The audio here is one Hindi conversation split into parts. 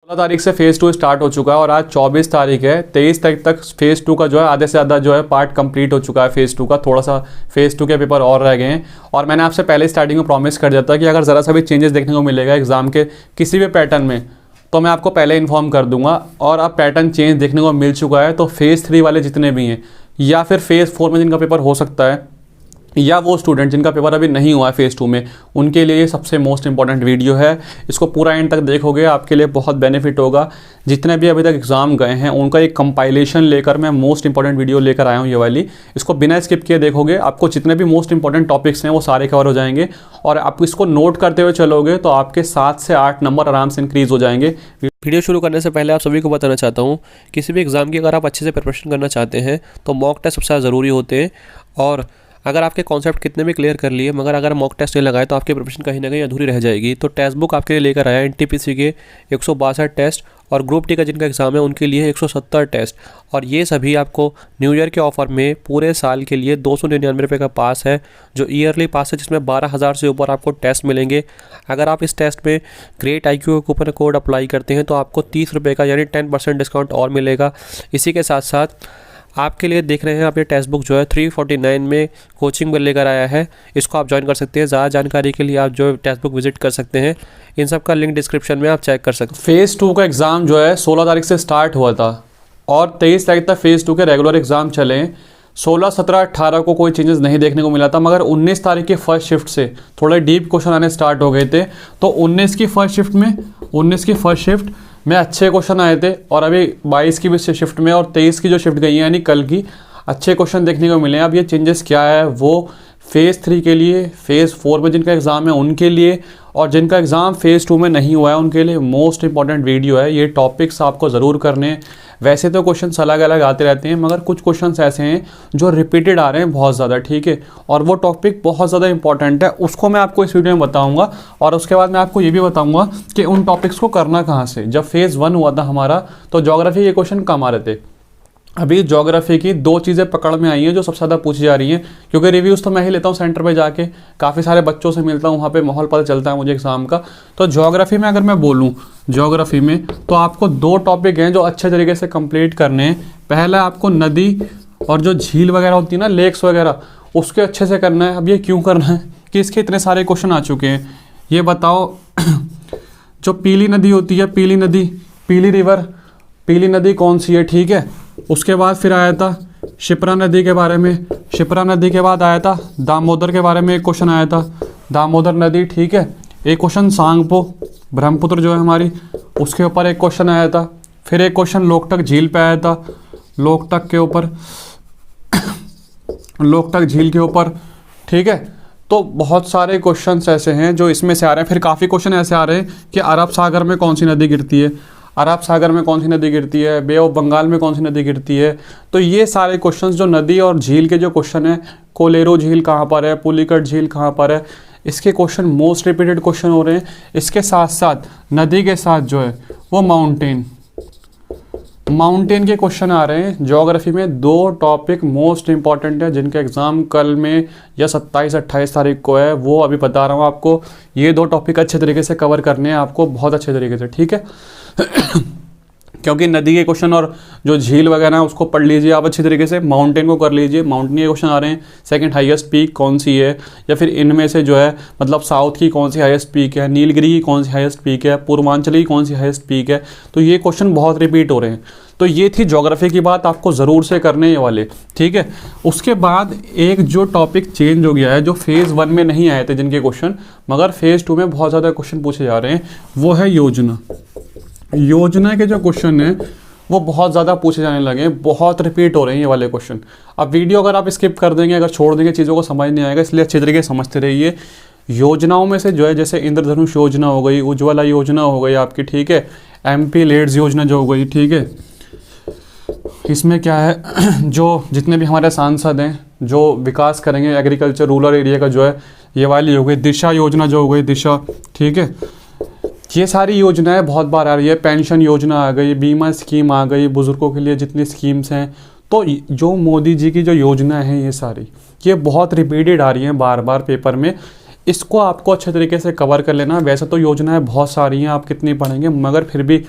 तारीख से फेज़ 2 स्टार्ट हो चुका है और आज 24 तारीख है। 23 तारीख तक फेज़ 2 का जो है आधे से ज़्यादा जो है पार्ट कंप्लीट हो चुका है। फेज़ 2 का थोड़ा सा फेज़ 2 के पेपर और रह गए हैं और मैंने आपसे पहले स्टार्टिंग में प्रॉमिस कर दिया था कि अगर ज़रा सा भी चेंजेस देखने को मिलेगा एग्ज़ाम के किसी भी पैटर्न में तो मैं आपको पहले इन्फॉर्म कर दूंगा। और अब पैटर्न चेंज देखने को मिल चुका है। तो फेज़ 3 वाले जितने भी हैं या फिर फेज़ 4 में जिनका पेपर हो सकता है या वो स्टूडेंट जिनका पेपर अभी नहीं हुआ है फेज़ 2 में, उनके लिए ये सबसे मोस्ट इंपॉर्टेंट वीडियो है। इसको पूरा एंड तक देखोगे आपके लिए बहुत बेनिफिट होगा। जितने भी अभी तक एग्ज़ाम गए हैं उनका एक कंपाइलेशन लेकर मैं मोस्ट इंपॉर्टेंट वीडियो लेकर आया हूँ ये वाली। इसको बिना स्किप किए देखोगे आपको जितने भी मोस्ट इंपॉर्टेंट टॉपिक्स हैं वो सारे कवर हो जाएंगे और आप इसको नोट करते हुए चलोगे तो आपके 7 से 8 नंबर आराम से इंक्रीज़ हो जाएंगे। वीडियो शुरू करने से पहले आप सभी को बताना चाहता हूँ किसी भी एग्ज़ाम की अगर आप अच्छे से प्रिपरेशन करना चाहते हैं तो मॉक टेस्ट सबसे ज़्यादा ज़रूरी होते हैं। और अगर आपके कॉन्सेप्ट कितने भी क्लियर कर लिए मगर अगर मॉक टेस्ट नहीं लगाए तो आपकी प्रिपरेशन कहीं ना कहीं अधूरी रह जाएगी। तो टेक्स्ट बुक आपके लिए लेकर आया एनटीपीसी के 162 टेस्ट और ग्रुप डी का जिनका एग्ज़ाम है उनके लिए 170 टेस्ट। और ये सभी आपको न्यू ईयर के ऑफर में पूरे साल के लिए 299 रुपये का पास है जो ईयरली पास है, जिसमें 12,000 से ऊपर आपको टेस्ट मिलेंगे। अगर आप इस टेस्ट में great IQ coupon code apply करते हैं तो आपको 30 रुपये का यानी 10% डिस्काउंट और मिलेगा। इसी के साथ साथ आपके लिए देख रहे हैं आप ये टेक्स्ट बुक जो है 349 में कोचिंग में लेकर आया है, इसको आप ज्वाइन कर सकते हैं। ज़्यादा जानकारी के लिए आप जो टेक्स्ट बुक विजिट कर सकते हैं, इन सब का लिंक डिस्क्रिप्शन में आप चेक कर सकते हैं। फेज़ 2 का एग्ज़ाम जो है 16 तारीख से स्टार्ट हुआ था और 23 तारीख तक फेज़ 2 के रेगुलर एग्ज़ाम चले। 16, 17, 18 को कोई चेंजेस नहीं देखने को मिला था मगर 19 तारीख के फर्स्ट शिफ्ट से थोड़े डीप क्वेश्चन आने स्टार्ट हो गए थे। तो 19 की फर्स्ट शिफ्ट में अच्छे क्वेश्चन आए थे और अभी 22 की भी शिफ्ट में और 23 की जो शिफ्ट गई है यानी कल की अच्छे क्वेश्चन देखने को मिले हैं। अब ये चेंजेस क्या है वो फेज़ 3 के लिए, फेज़ 4 में जिनका एग्ज़ाम है उनके लिए और जिनका एग्ज़ाम फेज़ 2 में नहीं हुआ है उनके लिए मोस्ट इंपॉर्टेंट वीडियो है। ये टॉपिक्स आपको ज़रूर करने हैं। वैसे तो क्वेश्चंस अलग अलग आते रहते हैं मगर कुछ क्वेश्चंस ऐसे हैं जो रिपीटेड आ रहे हैं बहुत ज़्यादा, ठीक है। और वो टॉपिक बहुत ज़्यादा इंपॉर्टेंट है, उसको मैं आपको इस वीडियो में बताऊंगा। और उसके बाद मैं आपको ये भी बताऊंगा कि उन टॉपिक्स को करना कहाँ से। जब फेज़ 1 हुआ था हमारा तो ज्योग्राफी के क्वेश्चन कम आ रहे थे। अभी ज्योग्राफी की 2 चीज़ें पकड़ में आई हैं जो सबसे ज़्यादा पूछी जा रही हैं, क्योंकि रिव्यूज़ तो मैं ही लेता हूँ सेंटर पे जाके, काफ़ी सारे बच्चों से मिलता हूँ, वहाँ पे माहौल पता चलता है मुझे एग्ज़ाम का। तो ज्योग्राफी में अगर मैं बोलूँ ज्योग्राफी में तो आपको 2 टॉपिक हैं जो अच्छे तरीके से कंप्लीट करने हैं। पहला आपको नदी और जो झील वगैरह होती है ना, लेक्स वगैरह, उसके अच्छे से करना है। अब ये क्यों करना है कि इसके इतने सारे क्वेश्चन आ चुके हैं। ये बताओ जो पीली नदी होती है, पीली रिवर, पीली नदी कौन सी है, ठीक है। उसके बाद फिर आया था शिप्रा नदी के बारे में, शिप्रा नदी के बाद आया था दामोदर के बारे में एक क्वेश्चन आया था, दामोदर नदी, ठीक है। एक क्वेश्चन सांगपो ब्रह्मपुत्र जो है हमारी, उसके ऊपर एक क्वेश्चन आया था। फिर एक क्वेश्चन लोकटक झील पे आया था, लोकटक के ऊपर लोकटक झील के ऊपर, ठीक है। तो बहुत सारे क्वेश्चंस ऐसे हैं जो इसमें से आ रहे हैं। फिर काफ़ी क्वेश्चन ऐसे आ रहे हैं कि अरब सागर में कौन सी नदी गिरती है, अरब सागर में कौन सी नदी गिरती है, बे ऑफ बंगाल में कौन सी नदी गिरती है। तो ये सारे क्वेश्चंस जो नदी और झील के जो क्वेश्चन है, कोलेरो झील कहाँ पर है, पुलिकट झील कहाँ पर है, इसके क्वेश्चन मोस्ट रिपीटेड क्वेश्चन हो रहे हैं। इसके साथ साथ नदी के साथ जो है वो माउंटेन के क्वेश्चन आ रहे हैं। ज्योग्राफी में 2 टॉपिक मोस्ट इंपॉर्टेंट है जिनका एग्ज़ाम कल में या 27-28 तारीख को है, वो अभी बता रहा हूँ आपको। ये 2 टॉपिक अच्छे तरीके से कवर करने हैं आपको, बहुत अच्छे तरीके से, ठीक है। क्योंकि नदी के क्वेश्चन और जो झील वगैरह है उसको पढ़ लीजिए आप अच्छी तरीके से, माउंटेन को कर लीजिए। माउंटेन के क्वेश्चन आ रहे हैं, सेकंड हाईएस्ट पीक कौन सी है, या फिर इनमें से जो है मतलब साउथ की कौन सी हाईएस्ट पीक है, नीलगिरी की कौन सी हाईएस्ट पीक है, पूर्वांचल की कौन सी हाईएस्ट पीक है। तो ये क्वेश्चन बहुत रिपीट हो रहे हैं। तो ये थी ज्योग्राफी की बात, आपको ज़रूर से करने वाले, ठीक है। उसके बाद एक जो टॉपिक चेंज हो गया है, जो फेज़ 1 में नहीं आए थे जिनके क्वेश्चन मगर फेज़ 2 में बहुत ज़्यादा क्वेश्चन पूछे जा रहे हैं, वो है योजना के जो क्वेश्चन हैं वो बहुत ज़्यादा पूछे जाने लगे हैं, बहुत रिपीट हो रहे हैं ये वाले क्वेश्चन। अब वीडियो अगर आप स्किप कर देंगे, अगर छोड़ देंगे, चीज़ों को समझ नहीं आएगा, इसलिए अच्छे तरीके से समझते रहिए। योजनाओं में से जो है जैसे इंद्रधनुष योजना हो गई, उज्ज्वला योजना हो गई आपकी, ठीक है, MP लेड्स योजना जो हो गई, ठीक है। इसमें क्या है जो जितने भी हमारे सांसद हैं जो विकास करेंगे एग्रीकल्चर रूरल एरिया का जो है, ये वाली हो गई। दिशा योजना जो हो गई, दिशा, ठीक है। ये सारी योजनाएं बहुत बार आ रही है। पेंशन योजना आ गई, बीमा स्कीम आ गई, बुजुर्गों के लिए जितनी स्कीम्स हैं। तो जो मोदी जी की जो योजना है ये सारी, ये बहुत रिपीटेड आ रही हैं बार बार पेपर में। इसको आपको अच्छे तरीके से कवर कर लेना। वैसे तो योजनाएं बहुत सारी हैं, आप कितनी पढ़ेंगे, मगर फिर भी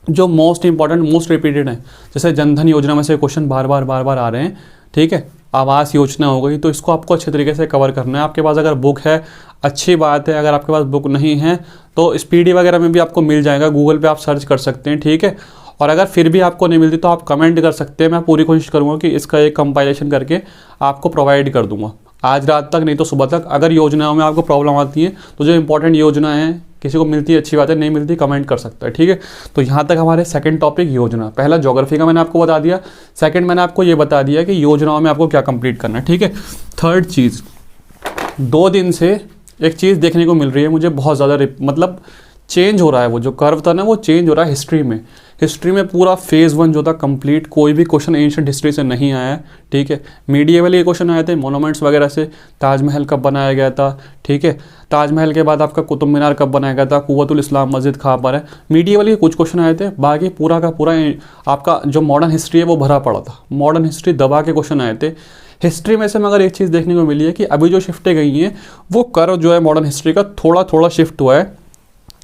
जो मोस्ट इंपॉर्टेंट मोस्ट रिपीटेड है, जैसे जनधन योजना में से क्वेश्चन बार बार आ रहे हैं, ठीक है। आवास योजना हो गई, तो इसको आपको अच्छे तरीके से कवर करना है। आपके पास अगर बुक है अच्छी बात है, अगर आपके पास बुक नहीं है तो स्पीडी वगैरह में भी आपको मिल जाएगा, गूगल पे आप सर्च कर सकते हैं, ठीक है। और अगर फिर भी आपको नहीं मिलती तो आप कमेंट कर सकते हैं, मैं पूरी कोशिश करूँगा कि इसका एक कंपाइलेशन करके आपको प्रोवाइड कर दूँगा आज रात तक, नहीं तो सुबह तक। अगर योजनाओं में आपको प्रॉब्लम आती है तो जो इंपॉर्टेंट योजना है किसी को मिलती है अच्छी बात है, नहीं मिलती कमेंट कर सकता है, ठीक है। तो यहाँ तक हमारे सेकंड टॉपिक योजना। पहला ज्योग्राफी का मैंने आपको बता दिया, सेकंड मैंने आपको ये बता दिया कि योजनाओं में आपको क्या कंप्लीट करना है, ठीक है। थर्ड चीज़, 2 दिन से एक चीज़ देखने को मिल रही है मुझे बहुत ज़्यादा, मतलब चेंज हो रहा है, वो जो कर्व था ना वो चेंज हो रहा है हिस्ट्री में। हिस्ट्री में पूरा फेज़ 1 जो था कंप्लीट, कोई भी क्वेश्चन एंशिएंट हिस्ट्री से नहीं आया है, ठीक है। मीडिएवल ये क्वेश्चन आए थे मोनूमेंट्स वगैरह से, ताजमहल कब बनाया गया था, ठीक है। ताजमहल के बाद आपका कुतुब मीनार कब बनाया गया था, कुव्वतुल इस्लाम मस्जिद कहाँ पर है, मीडिएवल के कुछ क्वेश्चन आए थे। बाकी पूरा का पूरा आपका जो मॉडर्न हिस्ट्री है वो भरा पड़ा था, मॉडर्न हिस्ट्री दबा के क्वेश्चन आए थे। हिस्ट्री में से मगर एक चीज़ देखने को मिली है कि अभी जो शिफ्टें गई हैं वो कर्व जो है मॉडर्न हिस्ट्री का थोड़ा थोड़ा शिफ्ट हुआ है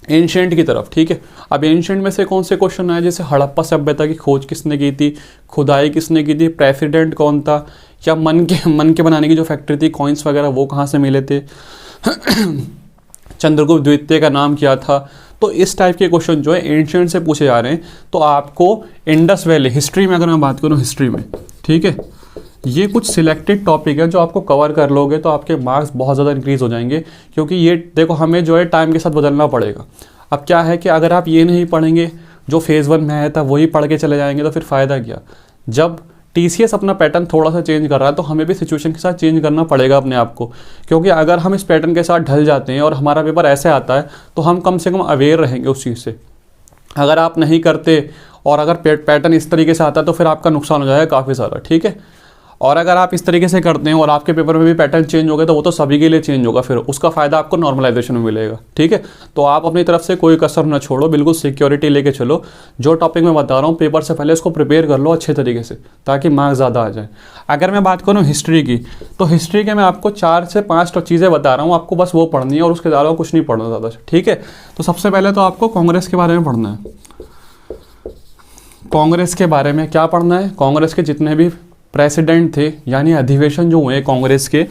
एंशिएंट की तरफ, ठीक है। अब एंशिएंट में से कौन से क्वेश्चन आए, जैसे हड़प्पा सभ्यता की खोज किसने की थी, खुदाई किसने की थी, प्रेसिडेंट कौन था, या मन के बनाने की जो फैक्ट्री थी, कॉइन्स वगैरह वो कहाँ से मिले थे, चंद्रगुप्त द्वितीय का नाम क्या था। तो इस टाइप के क्वेश्चन जो है एंशिएंट से पूछे जा रहे हैं। तो आपको इंडस वैली हिस्ट्री में, अगर मैं बात करूँ हिस्ट्री में, ठीक है, ये कुछ सिलेक्टेड टॉपिक है जो आपको कवर कर लोगे तो आपके मार्क्स बहुत ज़्यादा इंक्रीज़ हो जाएंगे। क्योंकि ये देखो हमें जो है टाइम के साथ बदलना पड़ेगा। अब क्या है कि अगर आप ये नहीं पढ़ेंगे जो फेज़ 1 में है था वही पढ़ के चले जाएंगे तो फिर फ़ायदा क्या। जब TCS अपना पैटर्न थोड़ा सा चेंज कर रहा है तो हमें भी सिचुएशन के साथ चेंज करना पड़ेगा अपने आप को। क्योंकि अगर हम इस पैटर्न के साथ ढल जाते हैं और हमारा पेपर ऐसे आता है तो हम कम से कम अवेयर रहेंगे उस चीज़ से। अगर आप नहीं करते और अगर पैटर्न इस तरीके से आता है तो फिर आपका नुकसान हो जाएगा काफ़ी सारा, ठीक है। और अगर आप इस तरीके से करते हैं और आपके पेपर में भी पैटर्न चेंज हो गया तो वो तो सभी के लिए चेंज होगा, फिर उसका फ़ायदा आपको नॉर्मलाइजेशन में मिलेगा, ठीक है। तो आप अपनी तरफ से कोई कसर ना छोड़ो, बिल्कुल सिक्योरिटी लेके चलो। जो टॉपिक मैं बता रहा हूँ पेपर से पहले उसको प्रिपेयर कर लो अच्छे तरीके से ताकि मार्क्स ज़्यादा आ जाए। अगर मैं बात करूँ हिस्ट्री की, तो हिस्ट्री के मैं आपको 4 से 5 चीज़ें बता रहा हूँ, आपको बस वो पढ़नी है और उसके अलावा कुछ नहीं पढ़ना ज़्यादा, ठीक है। तो सबसे पहले तो आपको कांग्रेस के बारे में पढ़ना है। कांग्रेस के बारे में क्या पढ़ना है, कांग्रेस के जितने भी प्रेसिडेंट थे यानी अधिवेशन जो हुए कांग्रेस के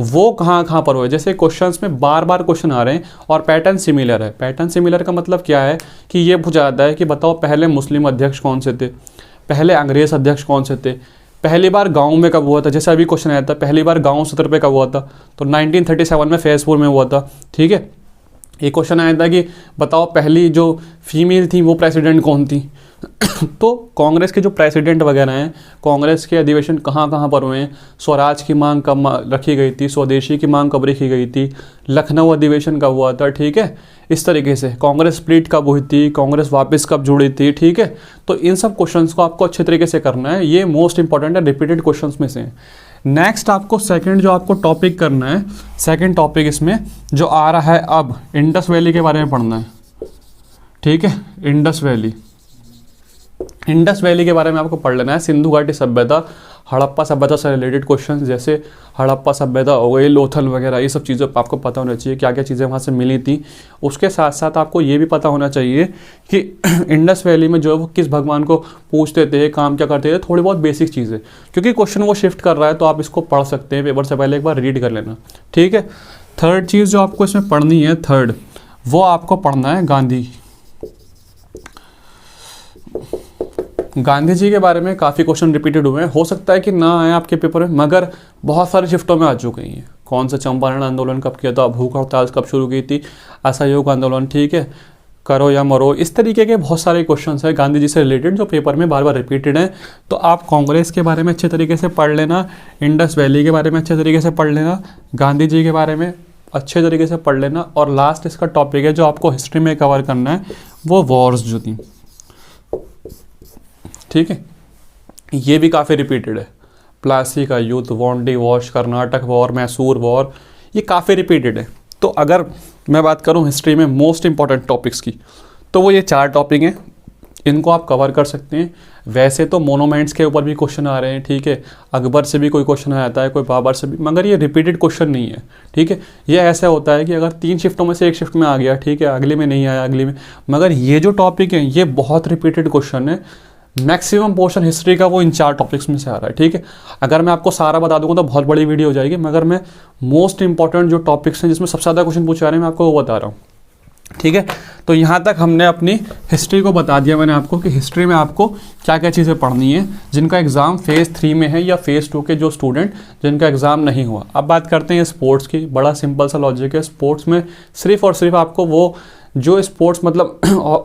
वो कहाँ पर हुए। जैसे क्वेश्चंस में बार क्वेश्चन आ रहे हैं और पैटर्न सिमिलर है। पैटर्न सिमिलर का मतलब क्या है कि ये पूछा जाता है कि बताओ पहले मुस्लिम अध्यक्ष कौन से थे, पहले अंग्रेज अध्यक्ष कौन से थे, पहली बार गांव में कब हुआ था। जैसे अभी क्वेश्चन आया था पहली बार गांव सत्र पे कब हुआ था, तो 1937 में फैजपुर में हुआ था, ठीक है। एक क्वेश्चन आया था कि बताओ पहली जो फीमेल थी वो प्रेसिडेंट कौन थी। तो कांग्रेस के जो प्रेसिडेंट वगैरह हैं, कांग्रेस के अधिवेशन कहाँ पर हुए हैं, स्वराज की मांग कब रखी गई थी, स्वदेशी की मांग कब रखी गई थी, लखनऊ अधिवेशन कब हुआ था, ठीक है। इस तरीके से कांग्रेस स्प्लिट कब हुई थी, कांग्रेस वापस कब जुड़ी थी, ठीक है। तो इन सब क्वेश्चंस को आपको अच्छे तरीके से करना है, ये मोस्ट इंपॉर्टेंट है, रिपीटेड क्वेश्चंस में से हैं। नेक्स्ट आपको सेकंड जो आपको टॉपिक करना है, सेकंड टॉपिक इसमें जो आ रहा है अब इंडस वैली के बारे में पढ़ना है, ठीक है। इंडस वैली के बारे में आपको पढ़ लेना है। सिंधु घाटी सभ्यता, हड़प्पा सभ्यता से रिलेटेड क्वेश्चन, जैसे हड़प्पा सभ्यता हो गई, लोथल वगैरह, ये सब चीज़ें आपको पता होना चाहिए क्या क्या चीज़ें वहाँ से मिली थी। उसके साथ साथ आपको ये भी पता होना चाहिए कि इंडस वैली में जो है वो किस भगवान को पूजते थे, काम क्या करते थे, थोड़ी बहुत बेसिक चीज़ें। क्योंकि क्वेश्चन वो शिफ्ट कर रहा है तो आप इसको पढ़ सकते हैं, पेपर से पहले एक बार रीड कर लेना, ठीक है। थर्ड चीज़ जो आपको इसमें पढ़नी है, थर्ड वो आपको पढ़ना है गांधी जी के बारे में। काफ़ी क्वेश्चन रिपीटेड हुए हैं, हो सकता है कि ना आए आपके पेपर में मगर बहुत सारे शिफ्टों में आ चुके हैं। कौन सा चंपारण आंदोलन कब किया था, भूख हड़ताल कब शुरू की थी, असहयोग आंदोलन, ठीक है, करो या मरो, इस तरीके के बहुत सारे क्वेश्चंस हैं गांधी जी से रिलेटेड जो पेपर में बार बार रिपीटेड हैं। तो आप कांग्रेस के बारे में अच्छे तरीके से पढ़ लेना, इंडस वैली के बारे में अच्छे तरीके से पढ़ लेना, गांधी जी के बारे में अच्छे तरीके से पढ़ लेना। और लास्ट इसका टॉपिक है जो आपको हिस्ट्री में कवर करना है, वो वॉर्स जो थी, ठीक है। ये भी काफ़ी रिपीटेड है, प्लासी का युद्ध, Wandiwash, Karnataka war, Mysore war, ये काफ़ी रिपीटेड है। तो अगर मैं बात करूं हिस्ट्री में मोस्ट इंपॉर्टेंट टॉपिक्स की तो वो ये 4 टॉपिक हैं। इनको आप कवर कर सकते हैं। वैसे तो मोनोमेंट्स के ऊपर भी क्वेश्चन आ रहे हैं, ठीक है, अकबर से भी कोई क्वेश्चन आता है, कोई बाबर से भी, मगर ये रिपीटेड क्वेश्चन नहीं है, ठीक है। ये ऐसा होता है कि अगर 3 शिफ्टों में से एक शिफ्ट में आ गया, ठीक है, अगले में नहीं आया, अगले में, मगर ये जो टॉपिक है ये बहुत रिपीटेड क्वेश्चन है। मैक्सिमम पोर्शन हिस्ट्री का वो इन 4 टॉपिक्स में से आ रहा है, ठीक है। अगर मैं आपको सारा बता दूंगा तो बहुत बड़ी वीडियो हो जाएगी, मगर मैं मोस्ट इंपॉर्टेंट जो टॉपिक्स हैं जिसमें सबसे ज़्यादा क्वेश्चन पूछे जा रहे हैं मैं आपको वो बता रहा हूँ, ठीक है। तो यहाँ तक हमने अपनी हिस्ट्री को बता दिया मैंने आपको कि हिस्ट्री में आपको क्या क्या चीज़ें पढ़नी है जिनका एग्ज़ाम फेज़ 3 में है या फेज़ 2 के जो स्टूडेंट जिनका एग्ज़ाम नहीं हुआ। अब बात करते हैं स्पोर्ट्स की। बड़ा सिंपल सा लॉजिक है, स्पोर्ट्स में सिर्फ और सिर्फ आपको वो जो स्पोर्ट्स मतलब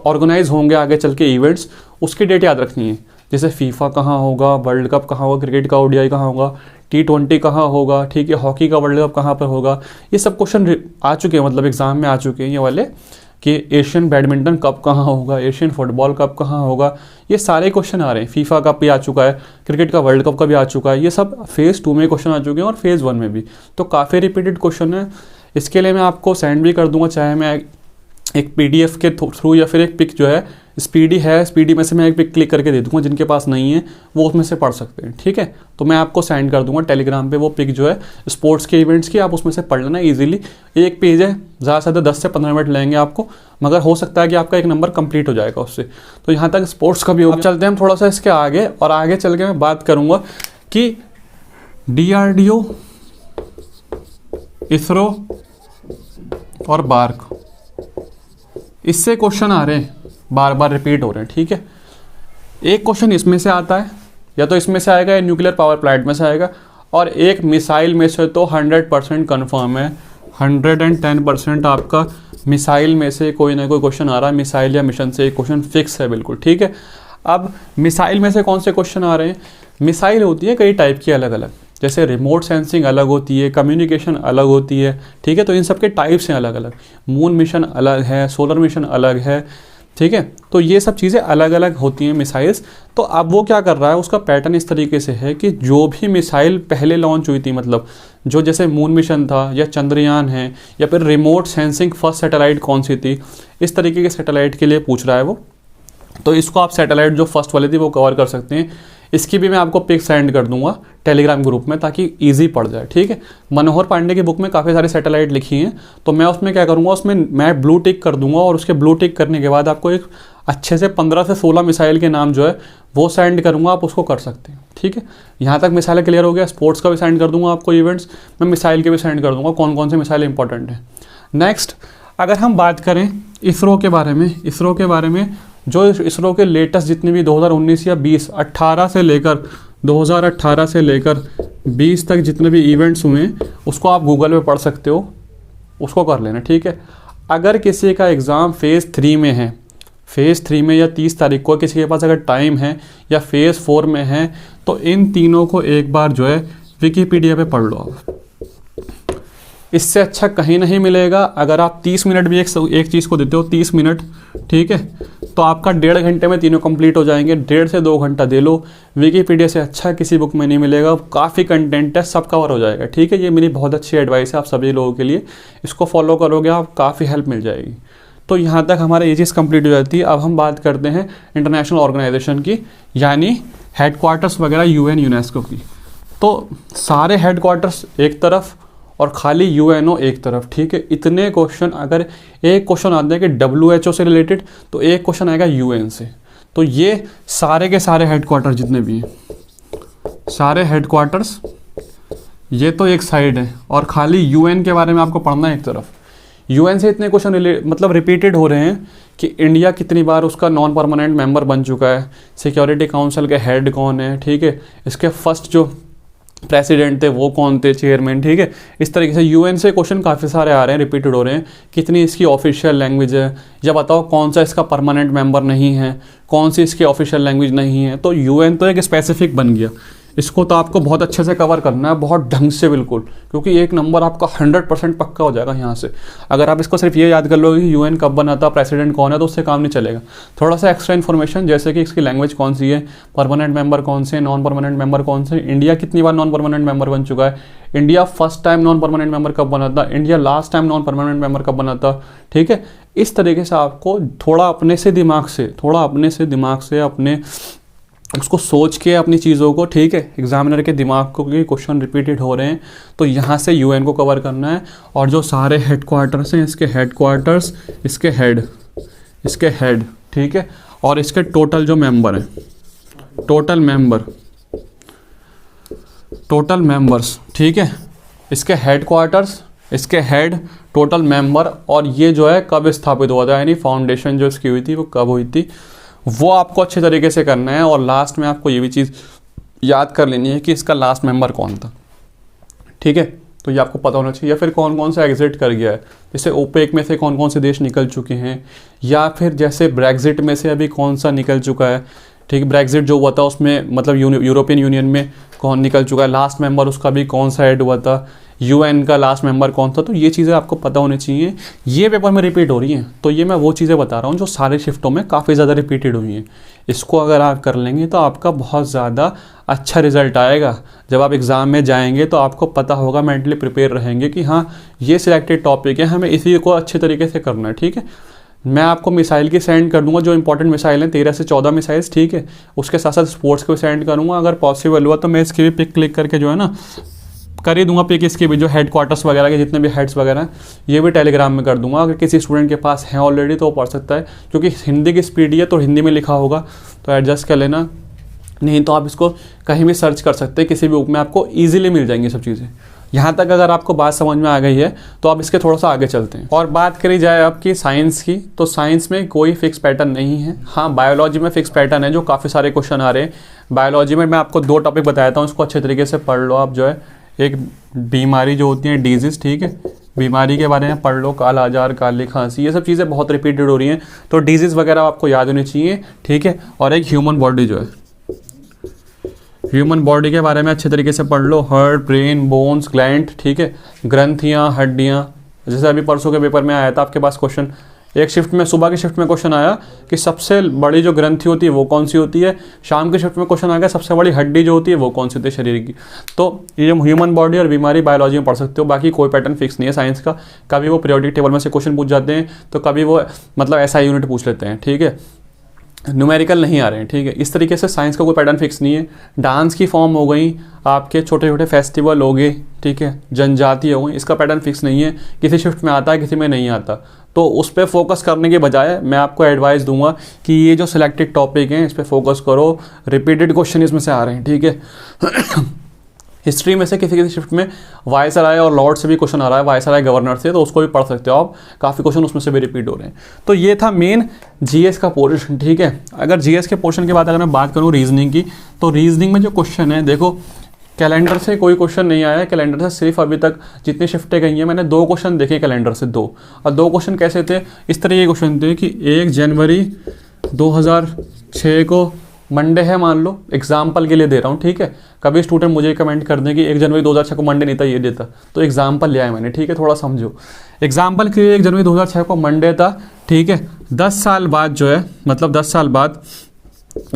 ऑर्गेनाइज होंगे आगे चल के इवेंट्स, उसकी डेट याद रखनी है। जैसे फीफा कहाँ होगा, वर्ल्ड कप कहाँ होगा, क्रिकेट का ओडीआई कहाँ होगा, T20 कहाँ होगा, ठीक है, हॉकी का वर्ल्ड कप कहाँ पर होगा, ये सब क्वेश्चन आ चुके हैं, मतलब एग्जाम में आ चुके हैं ये वाले, कि एशियन बैडमिंटन कप कहाँ होगा, एशियन फुटबॉल कप कहाँ होगा, ये सारे क्वेश्चन आ रहे हैं। फीफा कप भी आ चुका है, क्रिकेट का वर्ल्ड कप का भी आ चुका है, ये सब फेज़ 2 में क्वेश्चन आ चुके हैं और फेज़ 1 में भी। तो काफ़ी रिपीटेड क्वेश्चन है। इसके लिए मैं आपको सेंड भी कर दूंगा, चाहे मैं एक PDF के थ्रू या फिर एक पिक जो है स्पीडी है, स्पीडी में से मैं एक पिक क्लिक करके दे दूंगा, जिनके पास नहीं है वो उसमें से पढ़ सकते हैं, ठीक है। तो मैं आपको सेंड कर दूंगा टेलीग्राम पे वो पिक जो है स्पोर्ट्स के इवेंट्स की, आप उसमें से पढ़ लेना ईजिली। एक पेज है, ज़्यादा से ज़्यादा 10 से 15 मिनट लेंगे आपको, मगर हो सकता है कि आपका एक नंबर कंप्लीट हो जाएगा उससे। तो यहाँ तक स्पोर्ट्स का भी हो गया। चलते हैं हम थोड़ा सा इसके आगे, और आगे चल के मैं बात करूँगा कि DRDO, इसरो और बार्क, इससे क्वेश्चन आ रहे हैं, बार बार रिपीट हो रहे हैं, ठीक है। एक क्वेश्चन इसमें से आता है, या तो इसमें से आएगा या न्यूक्लियर पावर प्लांट में से आएगा, और एक मिसाइल में से तो 100% कन्फर्म है, 110% आपका मिसाइल में से कोई ना कोई क्वेश्चन आ रहा है, मिसाइल या मिशन से एक क्वेश्चन फिक्स है बिल्कुल, ठीक है। अब मिसाइल में से कौन से क्वेश्चन आ रहे हैं? मिसाइल होती है कई टाइप की अलग अलग, जैसे रिमोट सेंसिंग अलग होती है, कम्युनिकेशन अलग होती है, ठीक है। तो इन सब के टाइप्स हैं अलग अलग, मून मिशन अलग है, सोलर मिशन अलग है, ठीक है। तो ये सब चीज़ें अलग अलग होती हैं मिसाइल्स। तो अब वो क्या कर रहा है, उसका पैटर्न इस तरीके से है कि जो भी मिसाइल पहले लॉन्च हुई थी, मतलब जो जैसे मून मिशन था या चंद्रयान है या फिर रिमोट सेंसिंग फर्स्ट सैटेलाइट कौन सी थी, इस तरीके के सैटेलाइट के लिए पूछ रहा है वो। तो इसको आप सैटेलाइट जो फर्स्ट वाली थी वो कवर कर सकते हैं। इसकी भी मैं आपको पिक सेंड कर दूंगा टेलीग्राम ग्रुप में, ताकि इजी पड़ जाए, ठीक है। मनोहर पांडे की बुक में काफ़ी सारी सैटेलाइट लिखी हैं, तो मैं उसमें क्या करूंगा, उसमें मैं ब्लू टिक कर दूंगा, और उसके ब्लू टिक करने के बाद आपको एक अच्छे से 15 से 16 मिसाइल के नाम जो है वो सेंड करूंगा, आप उसको कर सकते हैं, ठीक है। यहाँ तक मिसाइल क्लियर हो गया। स्पोर्ट्स का भी सेंड कर दूंगा आपको इवेंट्स, मैं मिसाइल के भी सेंड कर दूंगा कौन कौन से मिसाइल इंपॉर्टेंट है। नेक्स्ट, अगर हम बात करें इसरो के बारे में, इसरो के बारे में जो इसरो के लेटेस्ट जितने भी 2019 या 18 से लेकर 2018 से लेकर 20 तक जितने भी इवेंट्स हुए उसको आप गूगल पे पढ़ सकते हो, उसको कर लेना, ठीक है। अगर किसी का एग्ज़ाम फेज़ 3 में है, फेज़ 3 में या 30 तारीख को किसी के पास अगर टाइम है, या फेज़ 4 में है, तो इन तीनों को एक बार जो है विकीपीडिया पे पढ़ लो आप। इससे अच्छा कहीं नहीं मिलेगा। अगर आप 30 मिनट भी एक चीज़ को देते हो, 30 मिनट, ठीक है, तो आपका 1.5 घंटे में तीनों कंप्लीट हो जाएंगे। 1.5 से 2 घंटा दे लो, विकीपीडिया से अच्छा किसी बुक में नहीं मिलेगा। काफ़ी कंटेंट है, सब कवर हो जाएगा, ठीक है। ये मेरी बहुत अच्छी एडवाइस है आप सभी लोगों के लिए, इसको फॉलो करोगे आप, काफ़ी हेल्प मिल जाएगी। तो यहाँ तक हमारा ये चीज़ कंप्लीट हो जाती है। अब हम बात करते हैं इंटरनेशनल ऑर्गेनाइजेशन की, यानी हेडक्वार्टर्स वगैरह UN यूनेस्को की। तो सारे हेडक्वार्टर्स एक तरफ और खाली UNO एक तरफ, ठीक है। इतने क्वेश्चन, अगर एक क्वेश्चन आता है कि WHO से रिलेटेड, तो एक क्वेश्चन आएगा UN से। तो ये सारे के सारे हेडक्वार्टर जितने भी हैं, सारे हेडक्वार्टर्स ये तो एक साइड है, और खाली UN के बारे में आपको पढ़ना है एक तरफ। UN से इतने क्वेश्चन मतलब रिपीटेड हो रहे हैं कि इंडिया कितनी बार उसका नॉन परमानेंट मेंबर बन चुका है, सिक्योरिटी काउंसिल के हेड कौन है, ठीक है, इसके फर्स्ट जो प्रेसिडेंट थे वो कौन थे, चेयरमैन, ठीक है। इस तरीके से UN से क्वेश्चन काफ़ी सारे आ रहे हैं, रिपीटेड हो रहे हैं। कितनी इसकी ऑफिशियल लैंग्वेज है, या बताओ कौन सा इसका परमानेंट मेंबर नहीं है, कौन सी इसकी ऑफिशियल लैंग्वेज नहीं है। तो UN तो एक स्पेसिफिक बन गया, इसको तो आपको बहुत अच्छे से कवर करना है, बहुत ढंग से बिल्कुल, क्योंकि एक नंबर आपका 100% पक्का हो जाएगा यहाँ से। अगर आप इसको सिर्फ ये याद कर लोगे कि UN कब बना था, प्रेसिडेंट कौन है, तो उससे काम नहीं चलेगा। थोड़ा सा एक्स्ट्रा इन्फॉर्मेशन, जैसे कि इसकी लैंग्वेज कौन सी है, परमानेंट मेंबर कौन से, नॉन परमानेंट मेंबर कौन से, इंडिया कितनी बार नॉन परमानेंट मेंबर बन चुका है, India first time non permanent member कब बना था, India last time non permanent member कब बना था, ठीक है। इस तरीके से आपको थोड़ा अपने से दिमाग से अपने उसको सोच के अपनी चीज़ों को, ठीक है, एग्जामिनर के दिमाग को कि क्वेश्चन रिपीटेड हो रहे हैं तो यहाँ से यूएन को कवर करना है, और जो सारे हेड क्वार्टर्स हैं इसके हेड क्वार्टर्स, इसके हेड, ठीक है, और इसके टोटल जो मेंबर हैं, टोटल मेंबर्स, ठीक है, इसके हेड क्वार्टर्स, इसके हेड, टोटल मेंबर, और ये जो है कब स्थापित हुआ था, यानी फाउंडेशन जो इसकी हुई थी वो कब हुई थी, वो आपको अच्छे तरीके से करना है। और लास्ट में आपको ये भी चीज़ याद कर लेनी है कि इसका लास्ट मेंबर कौन था, ठीक है, तो ये आपको पता होना चाहिए। या फिर कौन कौन सा एग्जिट कर गया है, जैसे ओपेक में से कौन कौन से देश निकल चुके हैं, या फिर जैसे ब्रेग्जिट में से अभी कौन सा निकल चुका है, ठीक है, ब्रेग्जिट जो हुआ था उसमें मतलब यूरोपियन यूनियन में कौन निकल चुका है, लास्ट मेंबर उसका भी कौन सा ऐड हुआ था, यूएन का लास्ट मेंबर कौन था, तो ये चीज़ें आपको पता होनी चाहिए। ये पेपर में रिपीट हो रही हैं, तो ये मैं वो चीज़ें बता रहा हूँ जो सारे शिफ्टों में काफ़ी ज़्यादा रिपीटेड हुई हैं। इसको अगर आप कर लेंगे तो आपका बहुत ज़्यादा अच्छा रिजल्ट आएगा। जब आप एग्ज़ाम में जाएंगे तो आपको पता होगा, मेंटली प्रिपेयर रहेंगे कि हाँ ये सिलेक्टेड टॉपिक है, हमें इसी को अच्छे तरीके से करना है, ठीक है। मैं आपको मिसाइल की सेंड कर दूंगा, जो इंपॉर्टेंट मिसाइल हैं 13 से 14 मिसाइल्स, ठीक है, उसके साथ साथ स्पोर्ट्स को भी सेंड करूँगा। अगर पॉसिबल हुआ तो मैं इसकी भी पिक क्लिक करके जो है ना कर ही दूंगा पिक, इसके भी जो हेड क्वार्टर्स वगैरह के जितने भी हेड्स वगैरह हैं ये भी टेलीग्राम में कर दूंगा। अगर किसी स्टूडेंट के पास है ऑलरेडी तो वो पढ़ सकता है, क्योंकि हिंदी की स्पीड है तो हिंदी में लिखा होगा तो एडजस्ट कर लेना, नहीं तो आप इसको कहीं भी सर्च कर सकते हैं, किसी भी बुक में आपको ईजिली मिल जाएंगी सब चीज़ें। यहाँ तक अगर आपको बात समझ में आ गई है तो आप इसके थोड़ा सा आगे चलते हैं। और बात करी जाए आपकी साइंस की, तो साइंस में कोई फिक्स पैटर्न नहीं है। हाँ, बायोलॉजी में फिक्स पैटर्न है, जो काफ़ी सारे क्वेश्चन आ रहे हैं। बायोलॉजी में मैं आपको 2 टॉपिक बताया था, उसको अच्छे तरीके से पढ़ लो आप। जो है एक बीमारी जो होती है डिजीज़, ठीक है, बीमारी के बारे में पढ़ लो, काला आजार, काली खांसी, ये सब चीज़ें बहुत रिपीटेड हो रही हैं, तो डिजीज़ वगैरह आपको याद होनी चाहिए, ठीक है। और एक ह्यूमन बॉडी जो है, ह्यूमन बॉडी के बारे में अच्छे तरीके से पढ़ लो, हार्ट, ब्रेन, बोन्स, ग्लैंड, ठीक है, ग्रंथियाँ, हड्डियाँ। जैसे अभी परसों के पेपर में आया था आपके पास क्वेश्चन, एक शिफ्ट में, सुबह की शिफ्ट में क्वेश्चन आया कि सबसे बड़ी जो ग्रंथि होती है वो कौन सी होती है, शाम की शिफ्ट में क्वेश्चन आ गया सबसे बड़ी हड्डी जो होती है वो कौन सी होती है शरीर की। तो ये ह्यूमन बॉडी और बीमारी बायोलॉजी में पढ़ सकते हो, बाकी कोई पैटर्न फिक्स नहीं है साइंस का। कभी वो पीरियोडिक टेबल में से क्वेश्चन पूछ जाते हैं, तो कभी वो मतलब ऐसा यूनिट पूछ लेते हैं, ठीक है, न्यूमेरिकल नहीं आ रहे हैं, ठीक है। इस तरीके से साइंस का कोई पैटर्न फिक्स नहीं है। डांस की फॉर्म हो गई, आपके छोटे छोटे फेस्टिवल हो गए, ठीक है, जनजाति हो गई, इसका पैटर्न फिक्स नहीं है, किसी शिफ्ट में आता है किसी में नहीं आता। तो उस पर फोकस करने के बजाय मैं आपको एडवाइस दूंगा कि ये जो सिलेक्टेड टॉपिक हैं इस पर फोकस करो, रिपीटेड क्वेश्चन इसमें से आ रहे हैं, ठीक है। हिस्ट्री में से किसी किसी शिफ्ट में वायसराय और लॉर्ड से भी क्वेश्चन आ रहा है, वायसराय गवर्नर से, तो उसको भी पढ़ सकते हो आप, काफ़ी क्वेश्चन उसमें से भी रिपीट हो रहे हैं। तो ये था मेन जीएस का पोर्शन, ठीक है। अगर जीएस के पोर्शन के बाद अगर मैं बात करूँ रीजनिंग की, तो रीजनिंग में जो क्वेश्चन है, देखो कैलेंडर से कोई क्वेश्चन नहीं आया है। कैलेंडर से सिर्फ अभी तक जितनी शिफ्टें गई हैं मैंने 2 क्वेश्चन देखे कैलेंडर से, 2, और 2 क्वेश्चन कैसे थे, इस तरह के क्वेश्चन थे कि 1 जनवरी 2006 को मंडे है, मान लो, एग्जाम्पल के लिए दे रहा हूँ, ठीक है। कभी स्टूडेंट मुझे कमेंट कर दें कि 1 जनवरी 2006 को मंडे नहीं था, ये देता, तो एग्जाम्पल लिया है मैंने, ठीक है, थोड़ा समझो। एग्जाम्पल के लिए 1 जनवरी 2006 को मंडे था, ठीक है। 10 साल बाद जो है, मतलब 10 साल बाद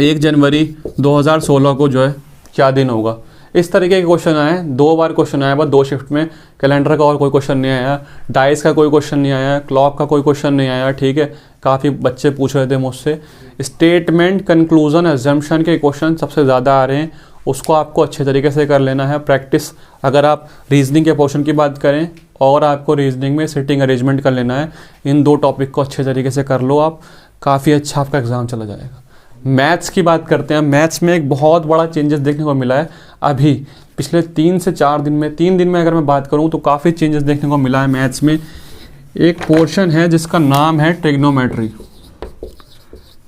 1 जनवरी 2016 को जो है क्या दिन होगा। इस तरीके के क्वेश्चन आए, 2 बार क्वेश्चन आया, बस 2 शिफ्ट में। कैलेंडर का और कोई क्वेश्चन नहीं आया, डाइस का कोई क्वेश्चन नहीं आया, क्लॉक का कोई क्वेश्चन नहीं आया, ठीक है। काफ़ी बच्चे पूछ रहे थे मुझसे। स्टेटमेंट, कंक्लूजन, एजम्पशन के क्वेश्चन सबसे ज़्यादा आ रहे हैं, उसको आपको अच्छे तरीके से कर लेना है प्रैक्टिस। अगर आप रीजनिंग के पोर्शन की बात करें और आपको रीजनिंग में सिटिंग अरेंजमेंट कर लेना है, इन 2 टॉपिक को अच्छे तरीके से कर लो आप, काफ़ी अच्छा आपका एग्ज़ाम चला जाएगा। मैथ्स की बात करते हैं। मैथ्स में एक बहुत बड़ा चेंजेस देखने को मिला है अभी पिछले 3 से 4 दिन में। 3 दिन में अगर मैं बात करूं तो काफ़ी चेंजेस देखने को मिला है मैथ्स में। एक पोर्शन है जिसका नाम है ट्रिग्नोमेट्री।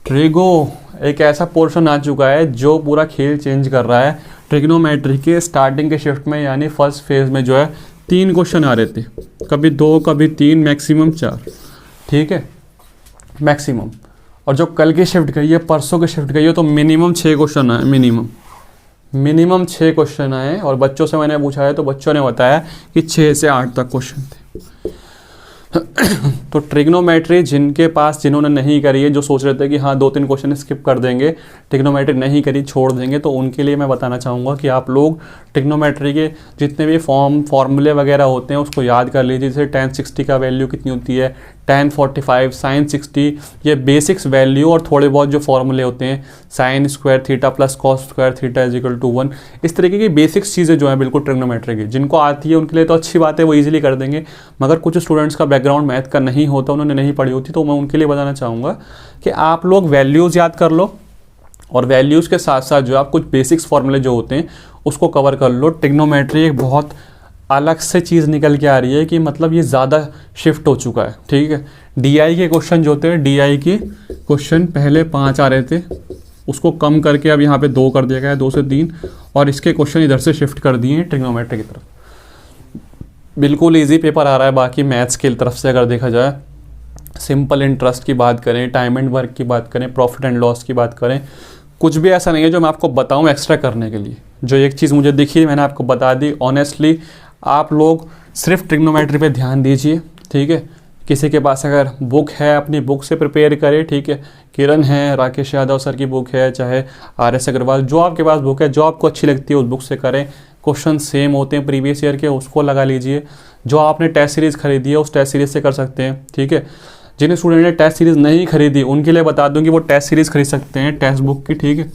ट्रिगो एक ऐसा पोर्शन आ चुका है जो पूरा खेल चेंज कर रहा है। ट्रिग्नोमेट्री के स्टार्टिंग के शिफ्ट में यानी फर्स्ट फेज में जो है 3 क्वेश्चन आ रहे थे, कभी 2 कभी 3 मैक्सिमम 4, ठीक है, मैक्सिमम। और जो कल की शिफ्ट गई है, परसों की शिफ्ट गई है, तो मिनिमम 6 क्वेश्चन आए, मिनिमम 6 क्वेश्चन आए। और बच्चों से मैंने पूछा है तो बच्चों ने बताया कि 6 से 8 तक क्वेश्चन थे। तो ट्रिग्नोमेट्री जिन्होंने नहीं करी है, जो सोच रहे थे कि हाँ 2-3 क्वेश्चन स्किप कर देंगे, ट्रिग्नोमेट्री नहीं करी छोड़ देंगे, तो उनके लिए मैं बताना चाहूँगा कि आप लोग ट्रिग्नोमेट्री के जितने भी फॉर्मूले वगैरह होते हैं उसको याद कर लीजिए। जैसे tan 60 का वैल्यू कितनी होती है, tan 45, sin 60, ये बेसिक्स वैल्यू और थोड़े बहुत जो फॉर्मूले होते हैं, sin square theta plus cos square theta is equal to 1, इस तरीके की बेसिक्स चीज़ें जो हैं बिल्कुल ट्रिग्नोमेट्री की, जिनको आती है उनके लिए तो अच्छी बात है, वो ईजिली कर देंगे। मगर कुछ स्टूडेंट्स का बैकग्राउंड मैथ का नहीं होता, उन्होंने नहीं पढ़ी होती, तो मैं उनके लिए बताना चाहूँगा कि आप लोग वैल्यूज़ याद कर लो और वैल्यूज़ के साथ साथ जो आप कुछ बेसिक्स फॉर्मूले जो होते हैं उसको कवर कर लो। ट्रिग्नोमेट्री एक बहुत अलग से चीज़ निकल के आ रही है कि मतलब ये ज़्यादा शिफ्ट हो चुका है, ठीक है। डीआई के क्वेश्चन जो होते हैं, डीआई के क्वेश्चन पहले 5 आ रहे थे, उसको कम करके अब यहाँ पे 2 कर दिया गया है, 2 से 3, और इसके क्वेश्चन इधर से शिफ्ट कर दिए हैं ट्रिग्नोमेट्री की तरफ। बिल्कुल ईजी पेपर आ रहा है। बाकी मैथ्स की तरफ से अगर देखा जाए, सिंपल इंटरेस्ट की बात करें, टाइम एंड वर्क की बात करें, प्रॉफिट एंड लॉस की बात करें, कुछ भी ऐसा नहीं है जो मैं आपको बताऊं एक्स्ट्रा करने के लिए। जो एक चीज़ मुझे दिखी मैंने आपको बता दी। ऑनेस्टली आप लोग सिर्फ ट्रिग्नोमेट्री पे ध्यान दीजिए, ठीक है। किसी के पास अगर बुक है, अपनी बुक से प्रिपेयर करें, ठीक है। किरण है, राकेश यादव सर की बुक है, चाहे RS अग्रवाल, जो आपके पास बुक है, जो आपको अच्छी लगती है उस बुक से करें। क्वेश्चन सेम होते हैं प्रीवियस ईयर के, उसको लगा लीजिए। जो आपने टेस्ट सीरीज़ खरीदी है उस टेस्ट सीरीज़ से कर सकते हैं, ठीक है। जिन स्टूडेंट ने टेस्ट सीरीज़ नहीं खरीदी उनके लिए बता दूं कि वो टेस्ट सीरीज़ खरीद सकते हैं टेक्स्ट बुक की, ठीक है।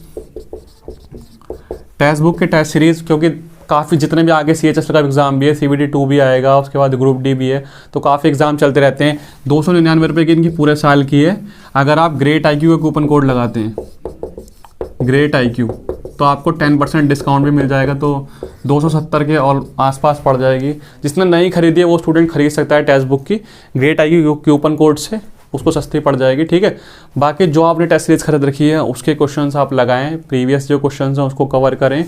टेक्स्ट बुक की टेस्ट सीरीज़, क्योंकि काफ़ी जितने भी आगे CHS का एग्ज़ाम भी है, CBT 2 भी आएगा, उसके बाद ग्रुप D भी है, तो काफ़ी एग्ज़ाम चलते रहते हैं। 299 रुपये की इनकी पूरे साल की है। अगर आप ग्रेट IQ का कूपन कोड लगाते हैं, ग्रेट IQ, तो आपको 10% डिस्काउंट भी मिल जाएगा, तो 270 के और आसपास पड़ जाएगी। जिसने नहीं खरीदी है वो स्टूडेंट खरीद सकता है टेक्स्ट बुक की ग्रेट IQ कूपन कोड से, उसको सस्ती पड़ जाएगी, ठीक है। बाकी जो आपने टेस्ट सीरीज खरीद रखी है उसके क्वेश्चंस आप लगाएं, प्रीवियस जो क्वेश्चंस हैं उसको कवर करें,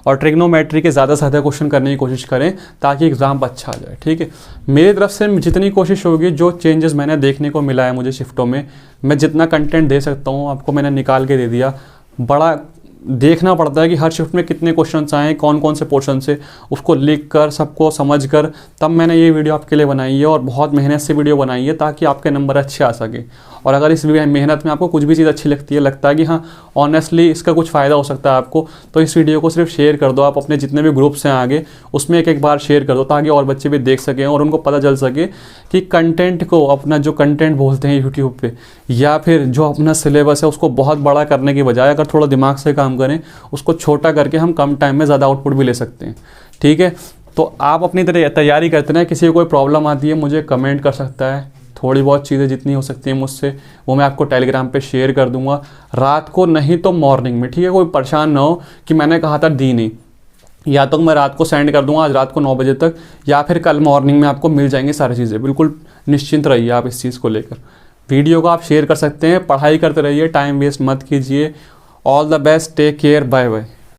और ट्रिग्नोमेट्री के ज़्यादा से ज़्यादा क्वेश्चन करने की कोशिश करें ताकि एग्ज़ाम अच्छा आ जाए, ठीक है। मेरी तरफ से जितनी कोशिश होगी, जो चेंजेस मैंने देखने को मिला है मुझे शिफ्टों में, मैं जितना कंटेंट दे सकता हूँ आपको मैंने निकाल के दे दिया। बड़ा देखना पड़ता है कि हर शिफ्ट में कितने क्वेश्चंस आए, कौन कौन से पोर्शन से, उसको लिख कर सबको समझ कर तब मैंने ये वीडियो आपके लिए बनाई है, और बहुत मेहनत से वीडियो बनाई है ताकि आपके नंबर अच्छे आ सके। और अगर इस मेहनत में आपको कुछ भी चीज़ अच्छी लगती है, लगता है कि हाँ ऑनेस्टली इसका कुछ फ़ायदा हो सकता है आपको, तो इस वीडियो को सिर्फ शेयर कर दो। आप अपने जितने भी ग्रुप्स हैं आगे, उसमें एक बार शेयर कर दो ताकि और बच्चे भी देख सकें और उनको पता चल सके कि कंटेंट को, अपना जो कंटेंट बोलते हैं यूट्यूब पे, या फिर जो अपना सिलेबस है उसको बहुत बड़ा करने की बजाय अगर थोड़ा दिमाग से काम करें, उसको छोटा करके हम कम टाइम में ज़्यादा आउटपुट भी ले सकते हैं, ठीक है। तो आप अपनी तरह तैयारी करते हैं। किसी को कोई प्रॉब्लम आती है मुझे कमेंट कर सकता है, थोड़ी बहुत चीज़ें जितनी हो सकती हैं मुझसे वो मैं आपको टेलीग्राम पे शेयर कर दूंगा, रात को नहीं तो मॉर्निंग में, ठीक है। कोई परेशान ना हो कि मैंने कहा था दी नहीं, या तो मैं रात को सेंड कर दूंगा आज रात को 9 बजे तक, या फिर कल मॉर्निंग में आपको मिल जाएंगी सारी चीज़ें। बिल्कुल निश्चिंत रहिए आप इस चीज़ को लेकर। वीडियो को आप शेयर कर सकते हैं, पढ़ाई करते रहिए, टाइम वेस्ट मत कीजिए। All the best, take care, bye bye.